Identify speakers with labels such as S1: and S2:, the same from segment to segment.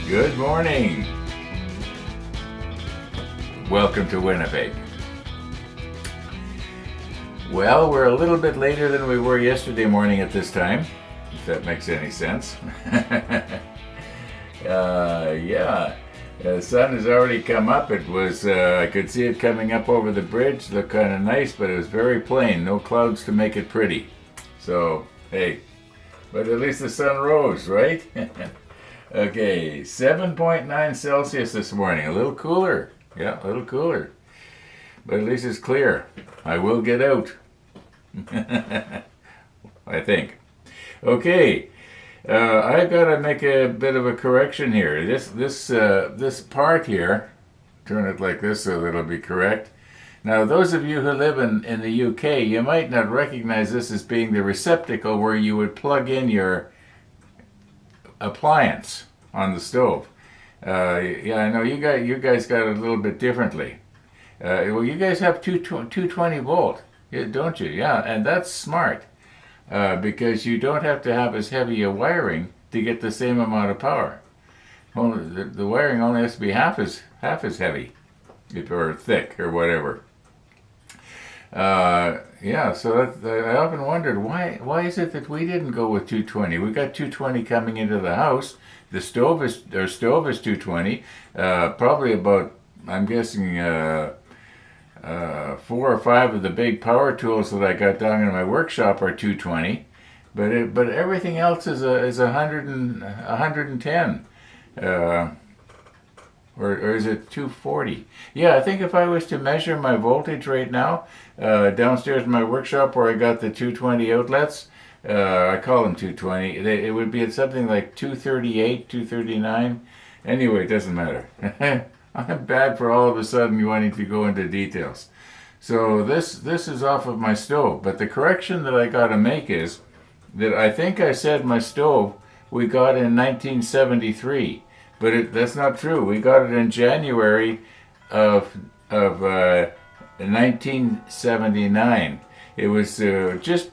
S1: Good morning. Welcome to Winnipeg. Well, we're a little bit later than we were yesterday morning at this time, if that makes any sense. The sun has already come up. It was, I could see it coming up over the bridge, looked kind of nice, but it was very plain, no clouds to make it pretty. So, hey, but at least the sun rose, right? Okay, 7.9 Celsius this morning, a little cooler. Yeah, a little cooler. But at least it's clear. I will get out. I think. Okay, I've got to make a bit of a correction here. This part here, turn it like this so that it'll be correct. Now, those of you who live in the UK, you might not recognize this as being the receptacle where you would plug in your appliance on the stove. Yeah, I know you guys got it a little bit differently. Well, you guys have 220 volt, don't you? Yeah, and that's smart because you don't have to have as heavy a wiring to get the same amount of power. Only the wiring only has to be half as heavy, or thick, or whatever. Yeah, so I often wondered why is it that we didn't go with 220? We got 220 coming into the house. Our stove is 220. Probably about, I'm guessing, 4 or 5 of the big power tools that I got down in my workshop are 220, but everything else is 110. Or is it 240? Yeah, I think if I was to measure my voltage right now, downstairs in my workshop where I got the 220 outlets, I call them 220, it would be at something like 238, 239. Anyway, it doesn't matter. I'm bad for all of a sudden wanting to go into details. So this is off of my stove, but the correction that I got to make is that I think I said my stove we got in 1973. But that's not true. We got it in January of 1979. It was just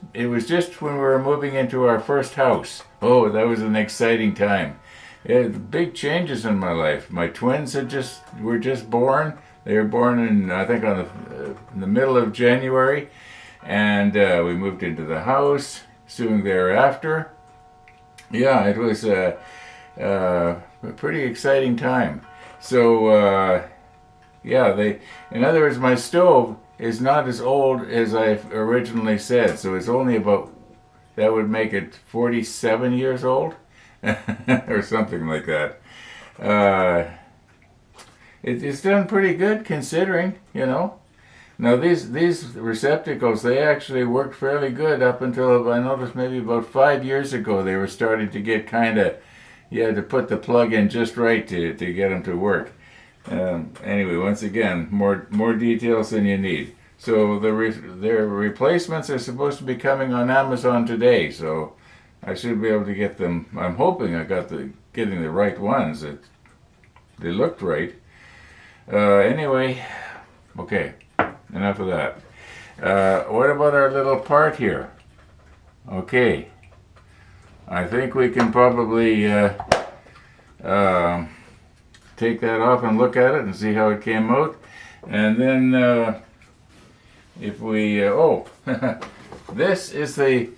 S1: when we were moving into our first house. Oh, that was an exciting time. Big changes in my life. My twins were just born. They were born in, I think, in the middle of January, and we moved into the house soon thereafter. Yeah, it was a pretty exciting time. So, in other words, my stove is not as old as I originally said. So it's only about, that would make it 47 years old, or something like that. It's done pretty good considering, you know. Now these receptacles, they actually worked fairly good up until I noticed maybe about 5 years ago they were starting to get kind of, you had to put the plug in just right to get them to work. Anyway, once again, more details than you need. So their replacements are supposed to be coming on Amazon today, so I should be able to get them. I'm hoping I got getting the right ones. That they looked right. Anyway, okay, enough of that. What about our little part here? Okay. I think we can probably take that off and look at it and see how it came out. And then if we, this is the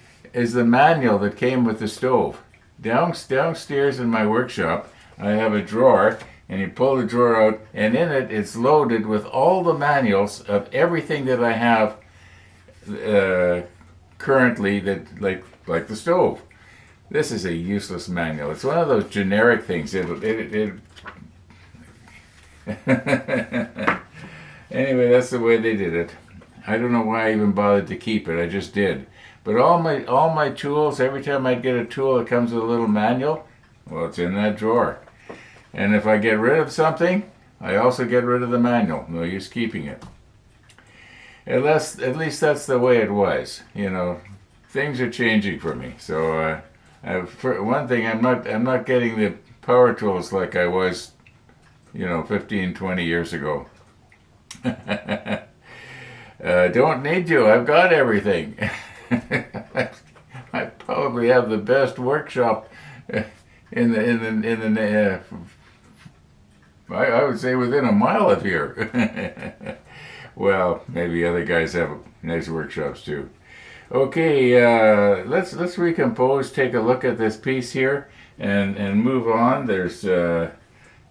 S1: manual that came with the stove. Downstairs in my workshop, I have a drawer, and you pull the drawer out, and in it, it's loaded with all the manuals of everything that I have currently that like the stove. This is a useless manual. It's one of those generic things. Anyway, that's the way they did it. I don't know why I even bothered to keep it. I just did. But all my tools, every time I get a tool, it comes with a little manual. Well, it's in that drawer. And if I get rid of something, I also get rid of the manual. No use keeping it. At least that's the way it was. You know, things are changing for me. So. For one thing, I'm not getting the power tools like I was, 15, 20 years ago. Don't need to. I've got everything. I probably have the best workshop in the I would say within a mile of here. Well, maybe other guys have nice workshops too. Okay, let's recompose. Take a look at this piece here, and move on. There's uh,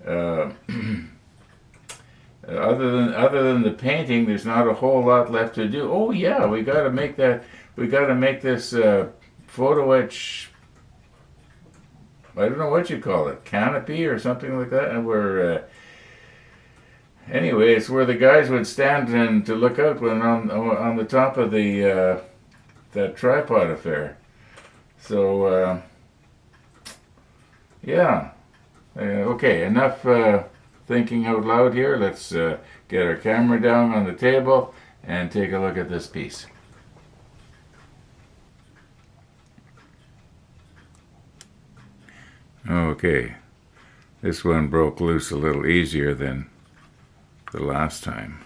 S1: other than the painting, there's not a whole lot left to do. Oh yeah, we got to make that. We got to make this photo etch. I don't know what you call it, canopy or something like that. And we're anyway, it's where the guys would stand and to look out when on the top of the that tripod affair. So yeah, okay, enough thinking out loud here. Let's get our camera down on the table and take a look at this piece. Okay, this one broke loose a little easier than the last time.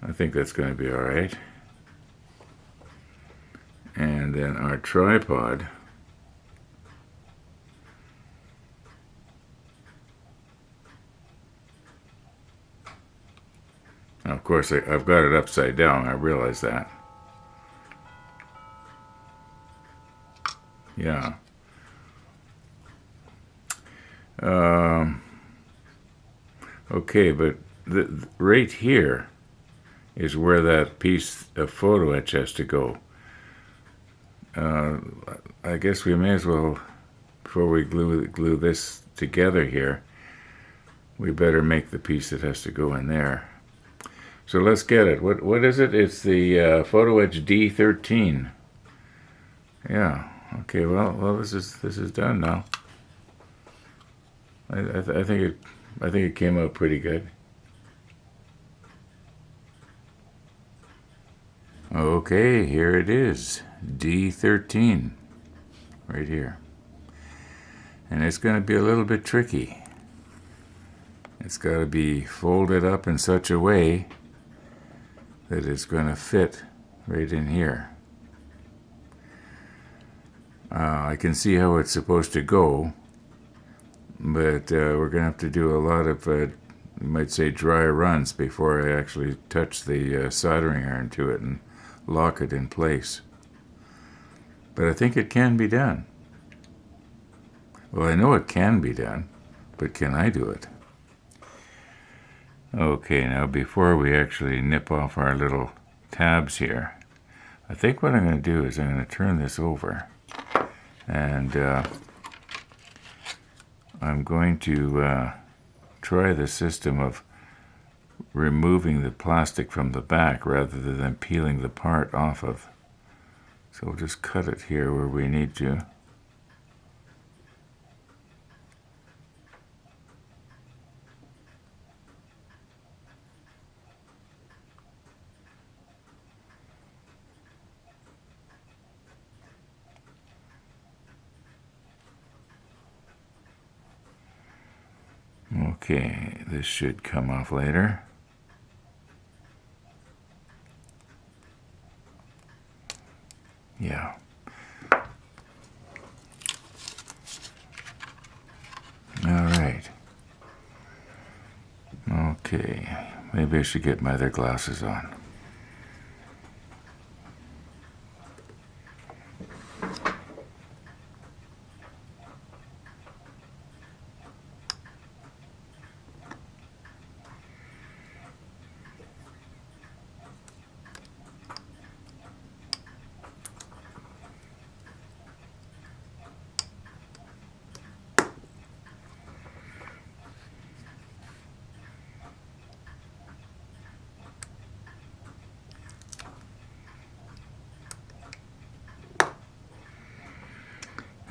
S1: I think that's going to be all right. And then our tripod. Now, of course, I've got it upside down. I realize that. Yeah. Okay, but right here is where that piece of photo etch has to go. I guess we may as well, before we glue this together here, we better make the piece that has to go in there. So let's get it. What is it? It's the photo etch D13. Yeah. Okay. Well, this is done now. I think it came out pretty good. Okay, here it is, D13, right here. And it's going to be a little bit tricky. It's got to be folded up in such a way that it's going to fit right in here. I can see how it's supposed to go, but we're going to have to do a lot of, you might say, dry runs before I actually touch the soldering iron to it and lock it in place. But I think it can be done. Well, I know it can be done, but can I do it? Okay, now before we actually nip off our little tabs here, I think what I'm going to do is I'm going to turn this over, and I'm going to try the system of removing the plastic from the back rather than peeling the part off of. So we'll just cut it here where we need to. Okay, this should come off later. Yeah. All right. Okay, maybe I should get my other glasses on.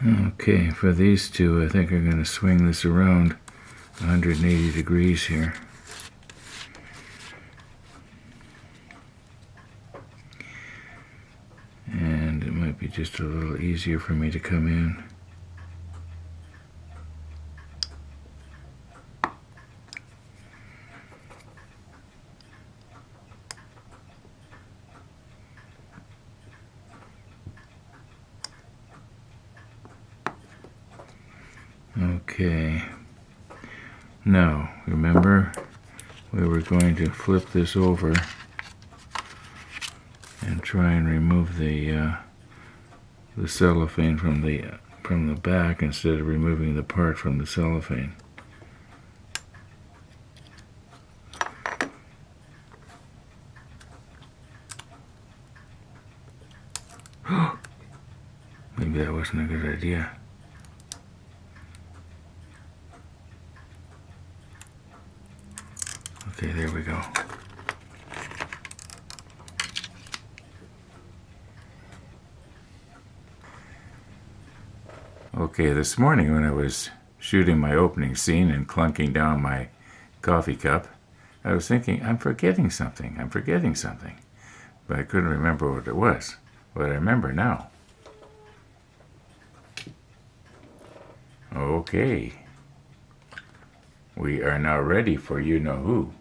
S1: Okay, for these two, I think I'm going to swing this around 180 degrees here. And it might be just a little easier for me to come in. Okay. Now, remember, we were going to flip this over and try and remove the cellophane from the back instead of removing the part from the cellophane. Maybe that wasn't a good idea. Okay, there we go. Okay, this morning when I was shooting my opening scene and clunking down my coffee cup, I was thinking, I'm forgetting something. But I couldn't remember what it was. But I remember now. Okay. We are now ready for you-know-who,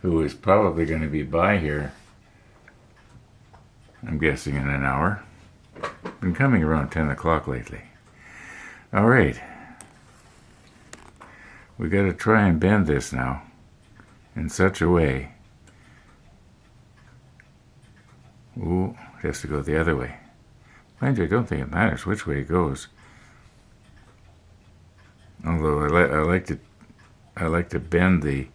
S1: who is probably going to be by here, I'm guessing in an hour. Been coming around 10 o'clock lately. All right. We got to try and bend this now in such a way. Ooh, it has to go the other way. Mind you, I don't think it matters which way it goes. Although I like to bend the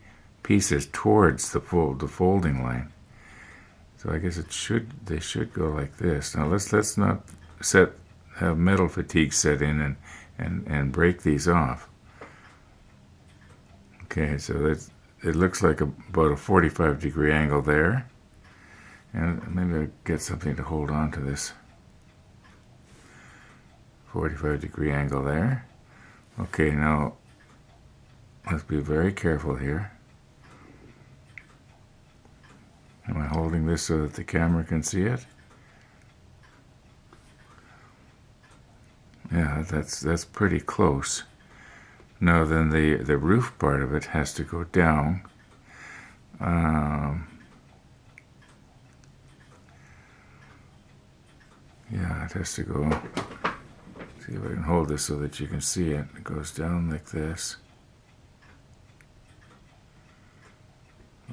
S1: pieces towards the folding line. So I guess they should go like this. Now let's not have metal fatigue set in and break these off. Okay, so it looks like about a 45-degree angle there. And maybe I'll get something to hold on to this 45-degree angle there. Okay, now let's be very careful here. Am I holding this so that the camera can see it? Yeah, that's pretty close. Now then the roof part of it has to go down. Yeah, it has to go. See if I can hold this so that you can see it. It goes down like this.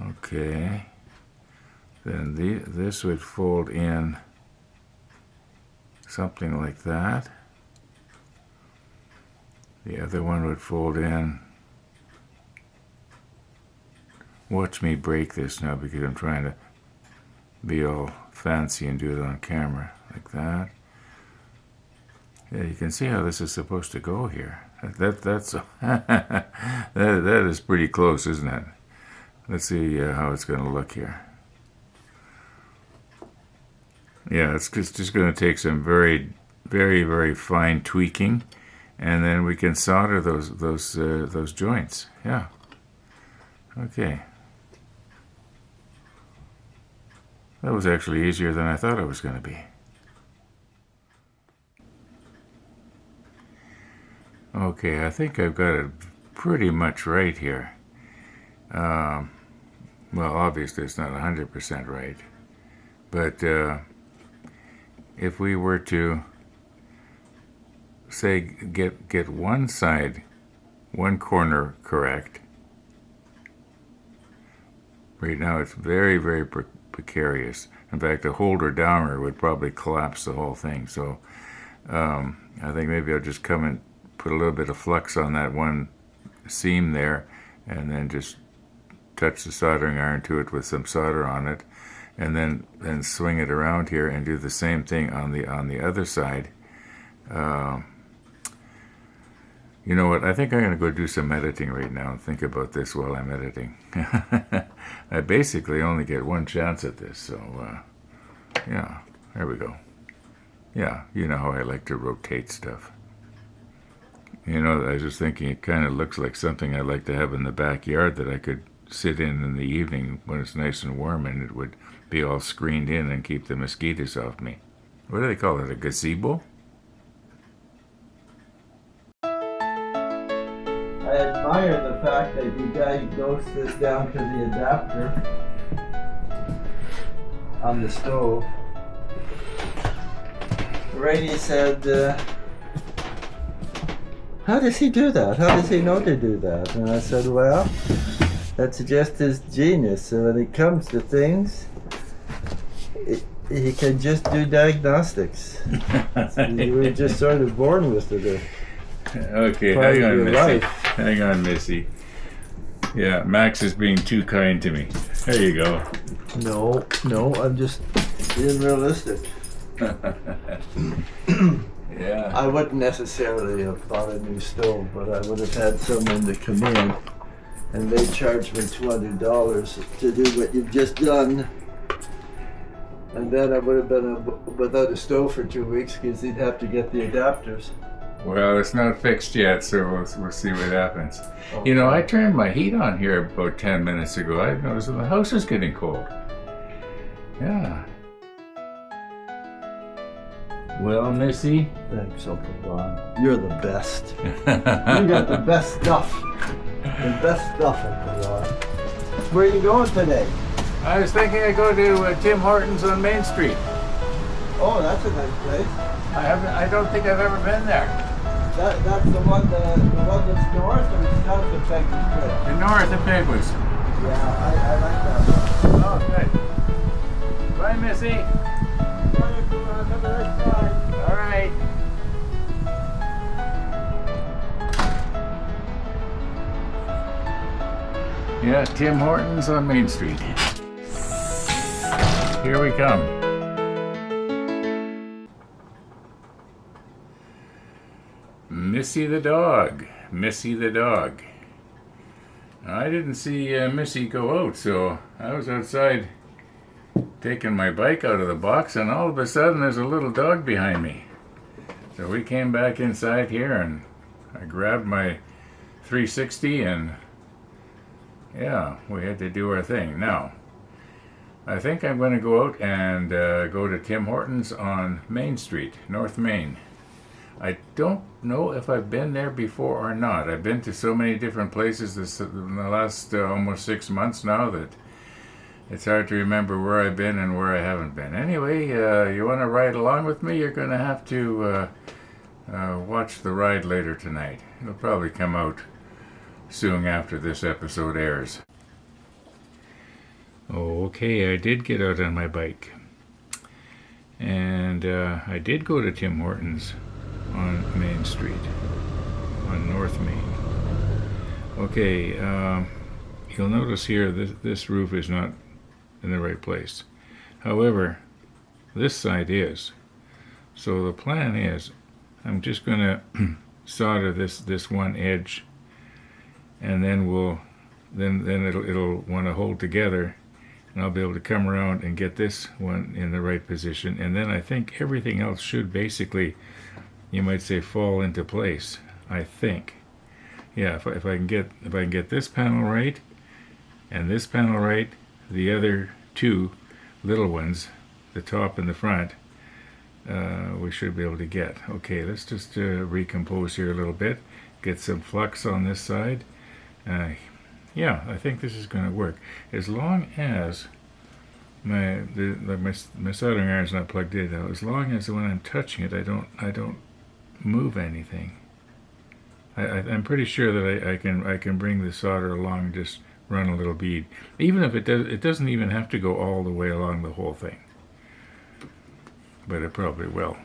S1: Okay. Then this would fold in something like that. The other one would fold in. Watch me break this now because I'm trying to be all fancy and do it on camera like that. Yeah, you can see how this is supposed to go here. That's that is pretty close, isn't it? Let's see how it's going to look here. Yeah, it's just going to take some very, very, very fine tweaking, and then we can solder those joints. Yeah. Okay. That was actually easier than I thought it was going to be. Okay, I think I've got it pretty much right here. Well, obviously it's not 100% right, but if we were to say get one corner correct, right now it's very, very precarious. In fact, a holder downer would probably collapse the whole thing. So I think maybe I'll just come and put a little bit of flux on that one seam there, and then just touch the soldering iron to it with some solder on it, and then swing it around here and do the same thing on the other side. You know what? I think I'm going to go do some editing right now and think about this while I'm editing. I basically only get one chance at this, so yeah, there we go. Yeah, you know how I like to rotate stuff. You know, I was just thinking it kind of looks like something I'd like to have in the backyard that I could sit in the evening when it's nice and warm, and it would be all screened in and keep the mosquitoes off me. What do they call it, a gazebo?
S2: I admire the fact that you diagnosed this down to the adapter on the stove. Rainey said how does he do that? How does he know to do that? And I said, well, that's just his genius. So when it comes to things, he can just do diagnostics. You were just sort of born with it.
S1: Okay, hang on, Missy. Hang on, Missy. Yeah, Max is being too kind to me. There you go.
S2: No, I'm just being realistic.
S1: Yeah.
S2: I wouldn't necessarily have bought a new stove, but I would have had someone to come in and they charged me $200 to do what you've just done. And then I would have been without a stove for 2 weeks because he'd have to get the adapters.
S1: Well, it's not fixed yet, so we'll see what happens. Okay. You know, I turned my heat on here about 10 minutes ago. I noticed that the house is getting cold. Yeah. Well, Missy?
S2: Thanks, Uncle Ron. You're the best. You got the best stuff. The best stuff, Uncle Ron. Where are you going today?
S1: I was thinking I'd go to Tim Hortons on Main Street.
S2: Oh, that's a nice place.
S1: I don't think I've ever been there.
S2: That's the one that's north or south of Peggy's Bridge?
S1: The north of Peggy's.
S2: Yeah, I like that one.
S1: Oh, good. Bye, Missy.
S2: Have a nice time.
S1: All right. Yeah, Tim Hortons on Main Street. Here we come. Missy the dog. Missy the dog. I didn't see Missy go out, so I was outside taking my bike out of the box, and all of a sudden there's a little dog behind me. So we came back inside here, and I grabbed my 360, and yeah, we had to do our thing. Now, I think I'm going to go out and go to Tim Hortons on Main Street, North Main. I don't know if I've been there before or not. I've been to so many different places in the last almost 6 months now that it's hard to remember where I've been and where I haven't been. Anyway, you want to ride along with me? You're going to have to watch the ride later tonight. It'll probably come out soon after this episode airs. Okay, I did get out on my bike. And I did go to Tim Hortons on Main Street, on North Main. Okay, you'll notice here this roof is not in the right place. However, this side is. So the plan is, I'm just going to solder this one edge, and then it'll want to hold together, and I'll be able to come around and get this one in the right position, and then I think everything else should basically, you might say, fall into place. I think. Yeah, if I can get this panel right and this panel right, the other two little ones, the top and the front, we should be able to get. Okay, let's just recompose here a little bit, get some flux on this side. Yeah, I think this is going to work as long as my soldering iron's not plugged in. Though, as long as when I'm touching it, I don't move anything. I'm pretty sure that I can bring the solder along and just run a little bead. Even if it doesn't even have to go all the way along the whole thing. But it probably will.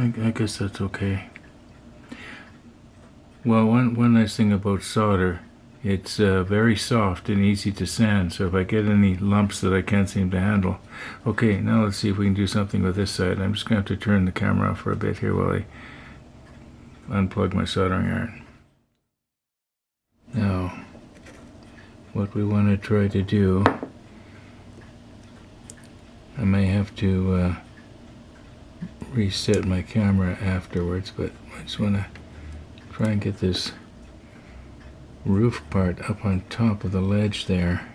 S1: I guess that's okay. Well, one nice thing about solder, it's very soft and easy to sand, so if I get any lumps that I can't seem to handle. Okay, now let's see if we can do something with this side. I'm just going to have to turn the camera off for a bit here while I unplug my soldering iron. Now, what we want to try to do, I may have to reset my camera afterwards, but I just want to try and get this roof part up on top of the ledge there.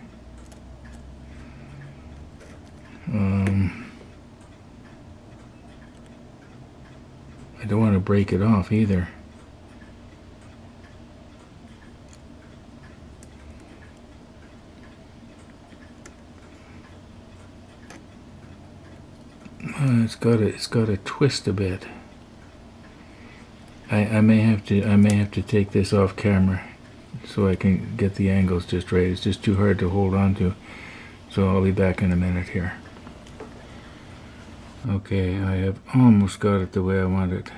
S1: I don't want to break it off either. It's got to twist a bit. I may have to take this off camera so I can get the angles just right. It's just too hard to hold on to. So I'll be back in a minute here. Okay, I have almost got it the way I want it.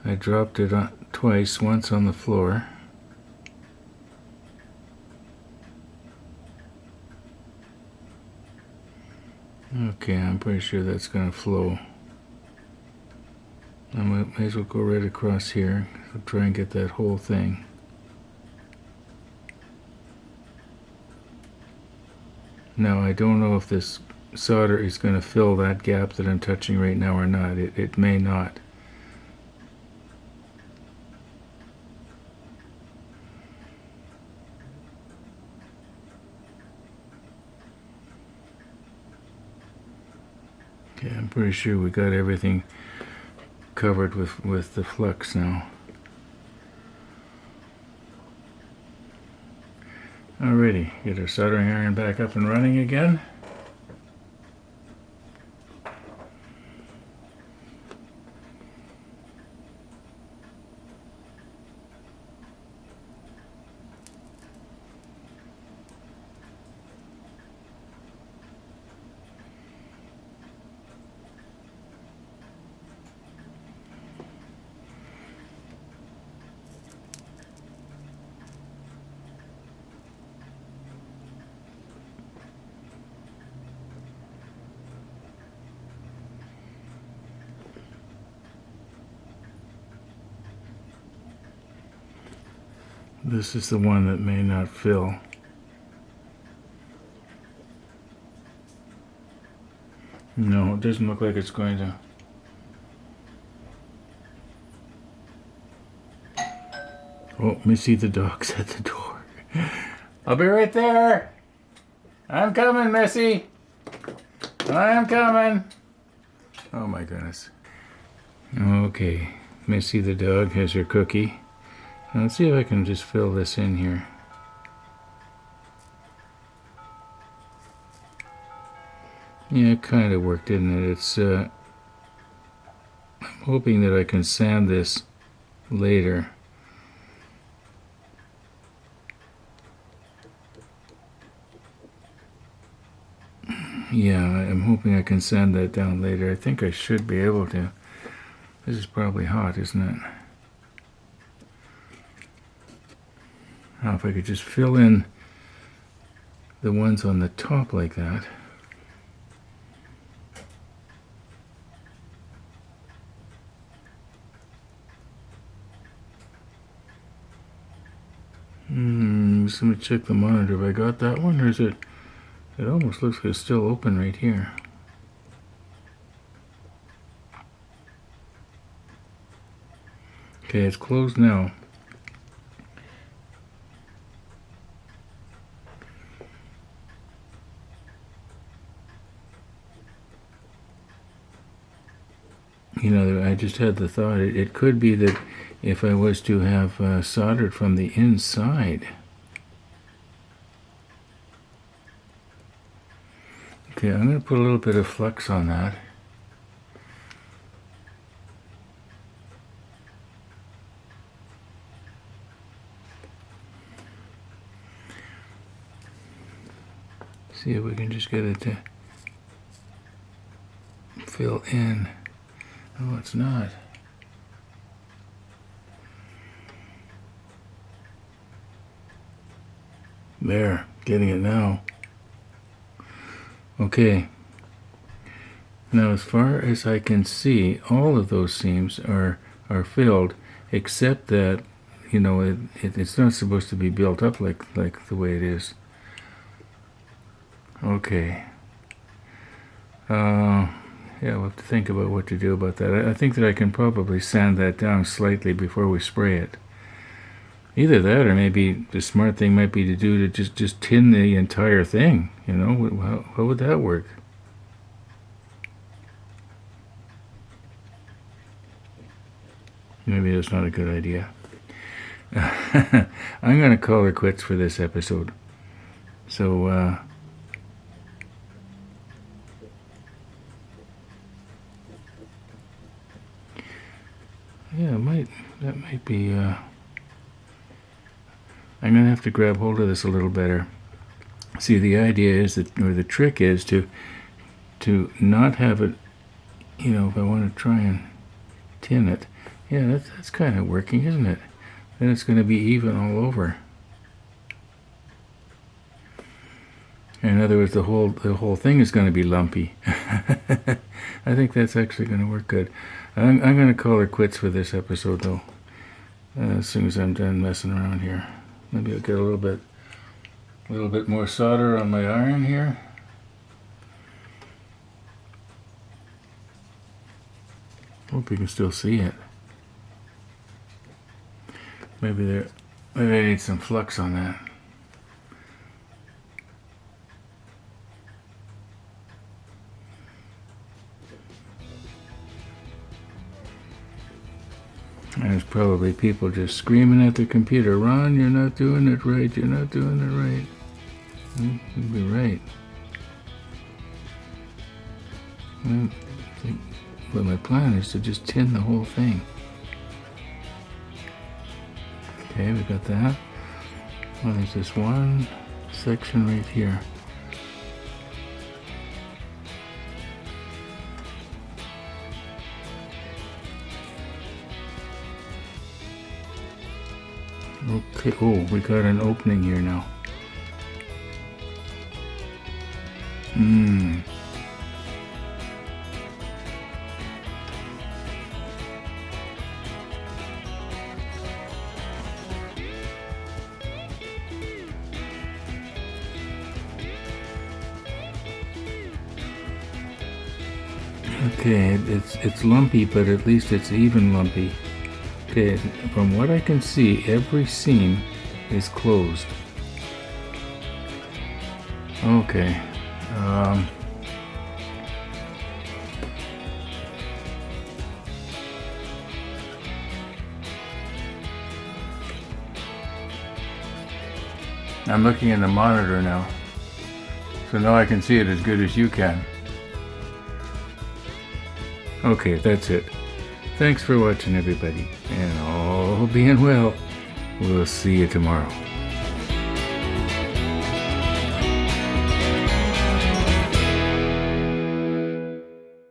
S1: I dropped it on twice, once on the floor. Okay, I'm pretty sure that's going to flow. I may as well go right across here. I'll try and get that whole thing. Now, I don't know if this solder is going to fill that gap that I'm touching right now or not. It may not. Okay, I'm pretty sure we got everything covered with the flux now. Alrighty, get our soldering iron back up and running again. This is the one that may not fill. No, it doesn't look like it's going to. Oh, Missy the dog's at the door. I'll be right there. I'm coming, Missy. I'm coming. Oh my goodness. Okay, Missy the dog has her cookie. Now let's see if I can just fill this in here. Yeah, it kind of worked, didn't it? It's I'm hoping that I can sand this later. Yeah, I'm hoping I can sand that down later. I think I should be able to. This is probably hot, isn't it? Now, if I could just fill in the ones on the top like that. Just let me check the monitor. Have I got that one, or is it? It almost looks like it's still open right here. Okay, it's closed now. You know, I just had the thought, it could be that if I was to have soldered from the inside. Okay, I'm going to put a little bit of flux on that. See if we can just get it to fill in. Oh, it's not. There, getting it now. Okay. Now, as far as I can see, all of those seams are filled, except that, you know, it's not supposed to be built up like the way it is. Okay. Yeah, we'll have to think about what to do about that. I think that I can probably sand that down slightly before we spray it. Either that, or maybe the smart thing might be to do to just tin the entire thing. You know, how would that work? Maybe that's not a good idea. I'm going to call her quits for this episode. So, yeah, that might be, I'm going to have to grab hold of this a little better. See, the idea is that, or the trick is to not have it, you know, if I want to try and tin it, yeah, that's kind of working, isn't it? Then it's going to be even all over. In other words, the whole thing is going to be lumpy. I think that's actually going to work good. I'm going to call her quits for this episode, though. As soon as I'm done messing around here, maybe I'll get a little bit more solder on my iron here. Hope you can still see it. Maybe I need some flux on that. There's probably people just screaming at the computer, "Ron, you're not doing it right, you're not doing it right." You'd be right. But my plan is to just tin the whole thing. Okay, we got that. Well, there's this one section right here. Okay, oh, we got an opening here now. Okay, it's lumpy, but at least it's even lumpy. Okay, from what I can see, every seam is closed. Okay. I'm looking in the monitor now, so now I can see it as good as you can. Okay, that's it. Thanks for watching, everybody, and all being well, we'll see you tomorrow.